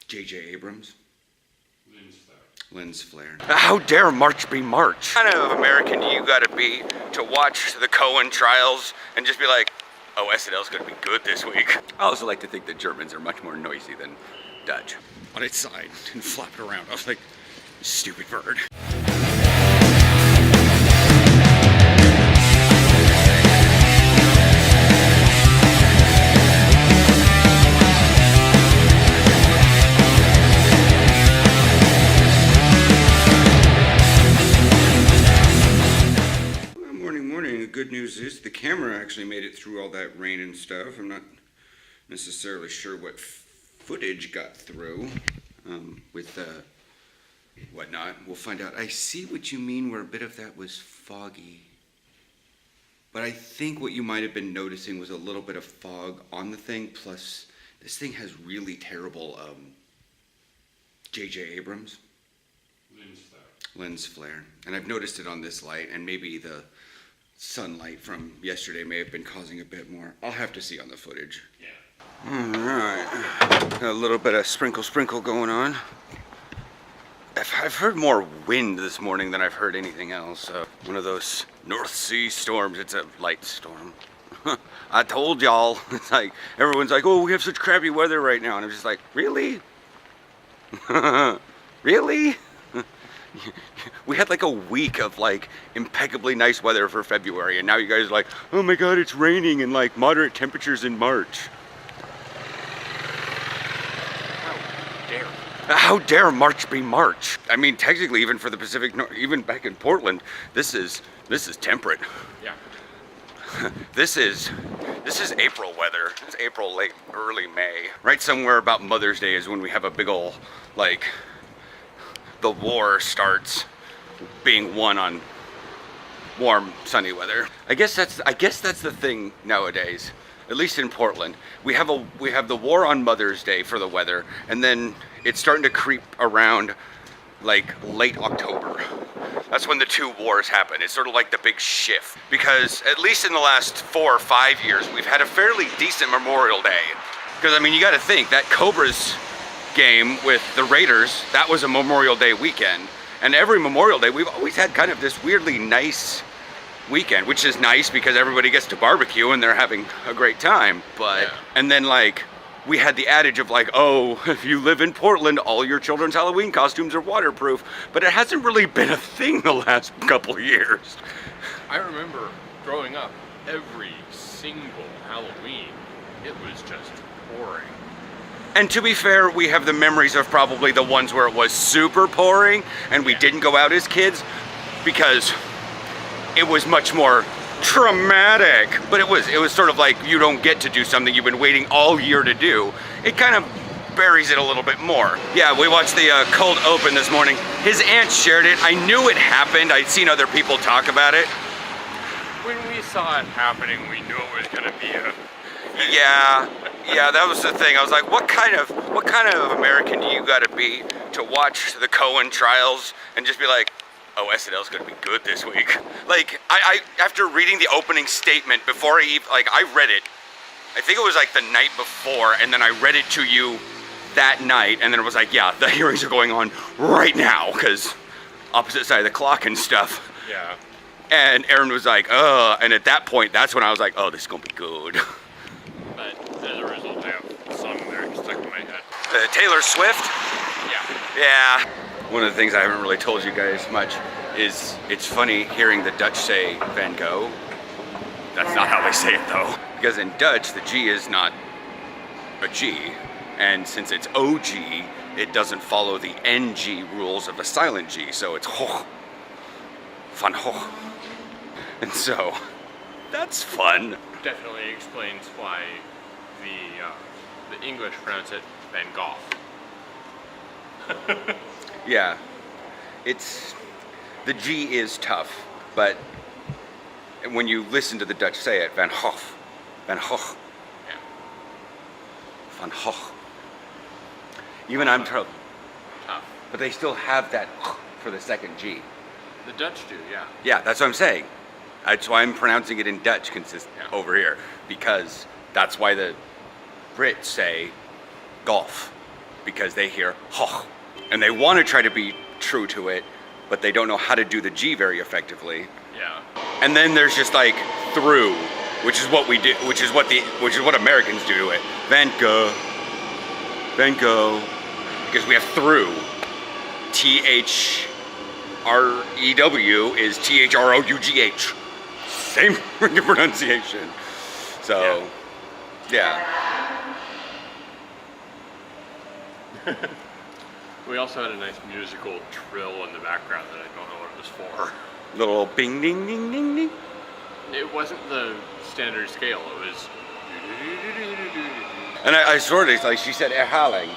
J.J. Abrams. Lens flare. How dare March be March? What kind of American do you gotta be to watch the Cohen trials and just be like, oh, SNL's gonna be good this week? I also like to think that Germans are much more noisy than Dutch. On its side and flapped around. I was like, stupid bird. Good news is the camera actually made it through all that rain and stuff. I'm not necessarily sure what footage got through with whatnot. We'll find out. I see what you mean where a bit of that was foggy. But I think what you might have been noticing was a little bit of fog on the thing. Plus, this thing has really terrible J.J. Abrams. Lens flare. And I've noticed it on this light, and maybe the sunlight from yesterday may have been causing a bit more. I'll have to see on the footage. Yeah. All right. A little bit of sprinkle going on. I've heard more wind this morning than I've heard anything else. One of those North Sea storms. It's a light storm. I told y'all. It's like, everyone's like, oh, we have such crappy weather right now. And I'm just like, really? Really? We had like a week of like impeccably nice weather for February, and now you guys are like, oh my god, it's raining and like moderate temperatures in March. How dare March be March? I mean, technically, even for the Pacific North, even back in Portland, this is temperate. Yeah. This is April weather. It's April, late, early May. Right somewhere about Mother's Day is when we have a big ol' like, the war starts being won on warm, sunny weather. I guess that's the thing nowadays. At least in Portland, we have the war on Mother's Day for the weather, and then it's starting to creep around like late October. That's when the two wars happen. It's sort of like the big shift, because at least in the last 4 or 5 years, we've had a fairly decent Memorial Day. Because I mean, you got to think that Cobras game with the Raiders, that was a Memorial Day weekend, and every Memorial Day we've always had kind of this weirdly nice weekend, which is nice because everybody gets to barbecue and they're having a great time. But yeah. And then like we had the adage of like, oh, if you live in Portland, all your children's Halloween costumes are waterproof, but it hasn't really been a thing the last couple of years. I remember growing up, every single Halloween it was just pouring. And to be fair, we have the memories of probably the ones where it was super pouring and we didn't go out as kids because it was much more traumatic. But it was sort of like you don't get to do something you've been waiting all year to do. It kind of buries it a little bit more. Yeah, we watched the cold open this morning. His aunt shared it. I knew it happened. I'd seen other people talk about it. When we saw it happening, we knew it was gonna be a... Yeah, that was the thing. I was like, what kind of American do you gotta be to watch the Cohen trials and just be like, oh, SNL's gonna be good this week? Like, I after reading the opening statement before I read it, I think it was like the night before, and then I read it to you that night, and then it was like, yeah, the hearings are going on right now, because opposite side of the clock and stuff. Yeah. And Aaron was like, and at that point, that's when I was like, oh, this is gonna be good. But as a result, I have a song there stuck in my head. Taylor Swift? Yeah. Yeah. One of the things I haven't really told you guys much is it's funny hearing the Dutch say Van Gogh. That's not how they say it though. Because in Dutch, the G is not a G. And since it's OG, it doesn't follow the NG rules of a silent G. So it's hoch. Van Gogh. And so, that's fun. Definitely explains why the English pronounce it Van Gogh. Yeah, the G is tough, but when you listen to the Dutch say it, Van Gogh, Van Gogh, yeah. Van Gogh. Even I'm tough, but they still have that for the second G. The Dutch do, yeah. Yeah, that's what I'm saying. That's why I'm pronouncing it in Dutch over here, because that's why the Brits say golf, because they hear "hoch," and they want to try to be true to it, but they don't know how to do the G very effectively. Yeah. And then there's just like through, which is what we do, which is what Americans do to it. Venko, because we have through. THREW is THROUGH. Same pronunciation. So, yeah. We also had a nice musical trill in the background that I don't know what it was for. Little bing ding ding ding ding. It wasn't the standard scale. It was. And I sort of like she said erhaling,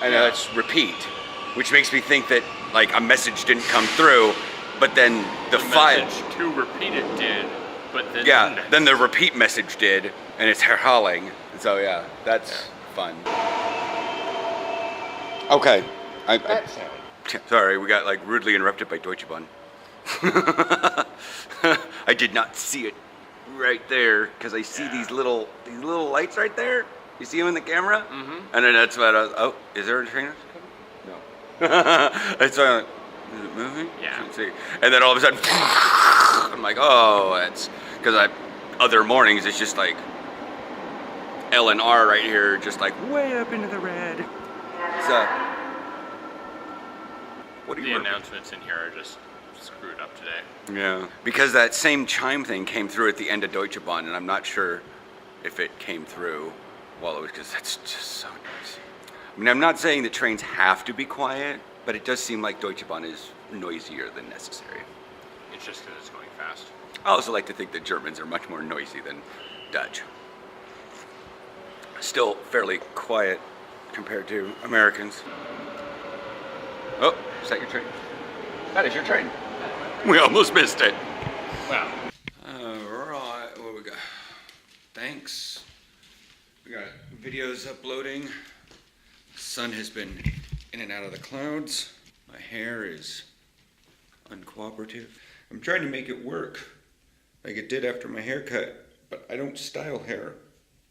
and Yeah. that's repeat, which makes me think that like a message didn't come through, but then the file. message to repeat it did, but then Yeah, then the repeat message did, and it's erhaling. So yeah, that's fun. Okay, sorry, we got like rudely interrupted by Deutsche Bahn. I did not see it right there because I see these little lights right there. You see them in the camera? Mm-hmm. And then that's what I was. Oh, is there a train coming? No. It's is it moving? Yeah. Let's see. And then all of a sudden, I'm like, oh, that's because other mornings it's just like L and R right here, just like way up into the red. So, what are The you? announcements in here are just screwed up today. Yeah, because that same chime thing came through at the end of Deutsche Bahn, and I'm not sure if it came through while it was, because that's just so noisy. I mean, I'm not saying that trains have to be quiet, but it does seem like Deutsche Bahn is noisier than necessary. It's just because it's going fast. I also like to think that Germans are much more noisy than Dutch. Still fairly quiet compared to Americans. Oh, is that your train? That is your train. We almost missed it. Wow. Alright, what we got? Thanks. We got videos uploading. The sun has been in and out of the clouds. My hair is uncooperative. I'm trying to make it work like it did after my haircut, but I don't style hair.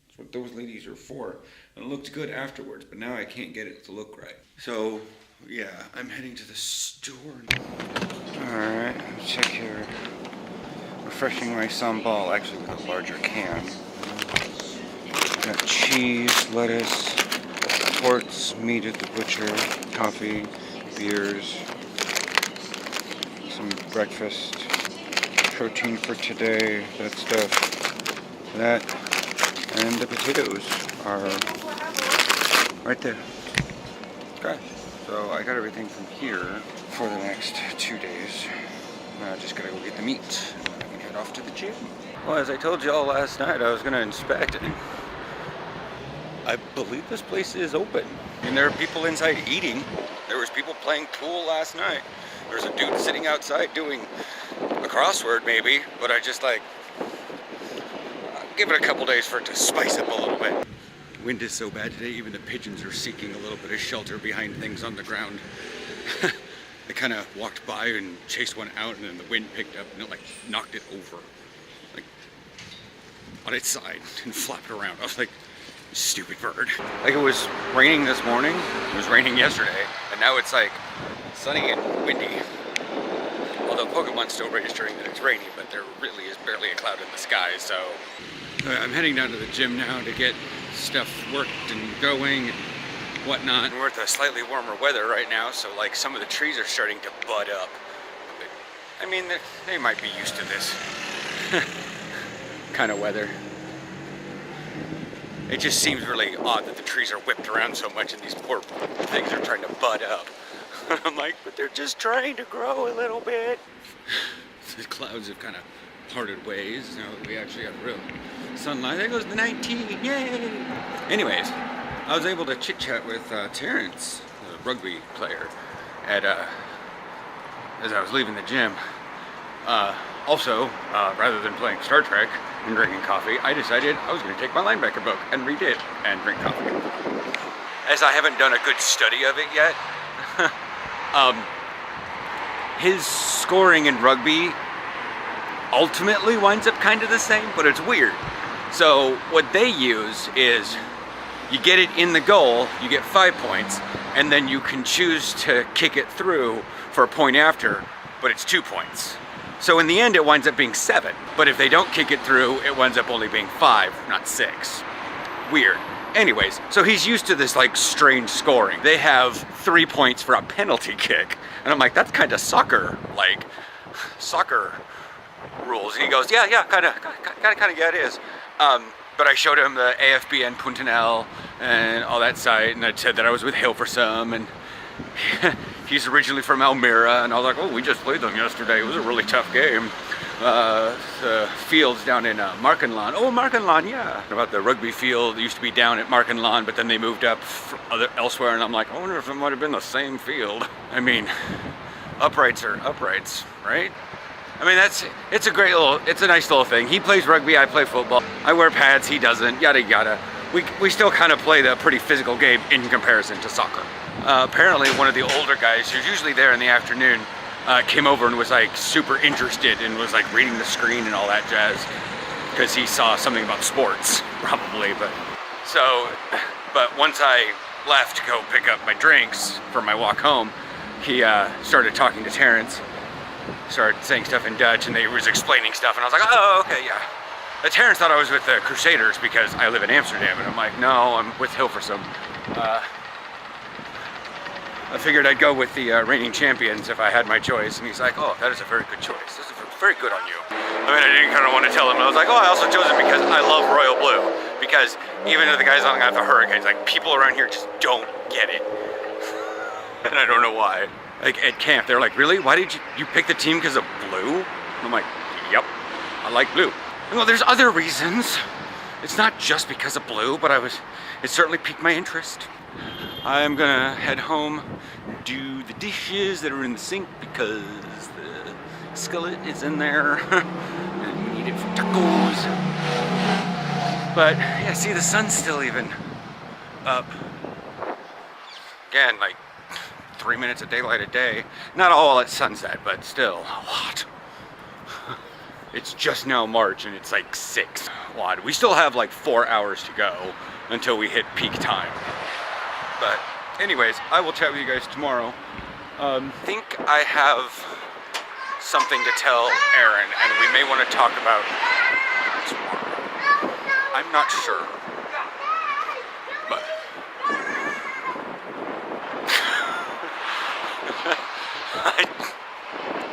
That's what those ladies are for. And it looked good afterwards, but now I can't get it to look right. So, yeah, I'm heading to the store now. Alright, let's check here. Refreshing my sambal, actually with a larger can. Got cheese, lettuce, quartz, meat at the butcher, coffee, beers, some breakfast, protein for today, that stuff, that, and the potatoes are right there. Okay, so I got everything from here for the next 2 days. Now I just gotta go get the meat. I can head off to the gym. Well, as I told you all last night, I was gonna inspect it. I believe this place is open. And there are people inside eating. There was people playing pool last night. There's a dude sitting outside doing a crossword maybe, but I just like, give it a couple days for it to spice up a little bit. Wind is so bad today, even the pigeons are seeking a little bit of shelter behind things on the ground. I kind of walked by and chased one out, and then the wind picked up and it like knocked it over, like on its side, and flapped around. I was like, stupid bird. Like it was raining this morning, it was raining yesterday, and now it's like sunny and windy. Although Pokemon's still registering that it's rainy, but there really is barely a cloud in the sky, so. I'm heading down to the gym now to get stuff worked and going and whatnot. And we're at the slightly warmer weather right now, so like some of the trees are starting to bud up. But, I mean, they might be used to this kind of weather. It just seems really odd that the trees are whipped around so much and these poor things are trying to bud up. I'm like, but they're just trying to grow a little bit. The clouds have kind of parted ways. Now that we actually have real sunlight. There goes the 19, yay! Anyways, I was able to chit chat with Terrence, the rugby player, at as I was leaving the gym. Also, rather than playing Star Trek and drinking coffee, I decided I was going to take my linebacker book and read it and drink coffee. As I haven't done a good study of it yet, his scoring in rugby ultimately winds up kind of the same, but it's weird. So what they use is You get it in the goal, you get 5 points, and then you can choose to kick it through for a point after, but it's 2 points. So in the end, it winds up being 7. But if they don't kick it through, it winds up only being 5, not 6. Weird. Anyways, so he's used to this like strange scoring. They have 3 points for a penalty kick. And I'm like, that's kind of soccer rules. And he goes, yeah, kind of, yeah, it is. But I showed him the AFBN.nl and all that site, and I said that I was with Hilversum, and he's originally from Almere, and I was like, oh, we just played them yesterday. It was a really tough game. The field's down in Markenland. Oh, Markenland, yeah. About the rugby field, it used to be down at Markenland, but then they moved up elsewhere, and I'm like, I wonder if it might have been the same field. I mean, uprights are uprights, right? I mean, it's a nice little thing. He plays rugby, I play football. I wear pads, he doesn't, yada yada. We still kind of play the pretty physical game in comparison to soccer. Apparently one of the older guys who's usually there in the afternoon came over and was like super interested and was like reading the screen and all that jazz because he saw something about sports, probably. But once I left to go pick up my drinks for my walk home, he started talking to Terrence. Started saying stuff in Dutch, and they was explaining stuff, and I was like, oh, okay, yeah. Terrence thought I was with the Crusaders because I live in Amsterdam, and I'm like, no, I'm with Hilversum. I figured I'd go with the reigning champions if I had my choice, and he's like, oh, that is a very good choice. This is very good on you. I mean, I didn't kind of want to tell him, I was like, oh, I also chose it because I love royal blue, because even if the guys on the Hurricanes, like, people around here just don't get it, and I don't know why. Like at camp, they're like, really? Why did you pick the team because of blue? And I'm like, yep, I like blue. Well, there's other reasons. It's not just because of blue, but it certainly piqued my interest. I'm gonna head home, do the dishes that are in the sink because the skillet is in there and we need it for tacos. But yeah, see, the sun's still even up. Again, like 3 minutes of daylight a day. Not all at sunset, but still a lot. It's just now March and it's like 6. Odd. We still have like 4 hours to go until we hit peak time. But anyways, I will chat with you guys tomorrow. Think I have something to tell Aaron, and we may want to talk about tomorrow. I'm not sure. But I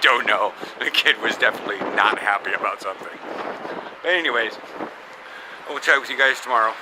don't know. The kid was definitely not happy about something. But anyways, I will chat with you guys tomorrow.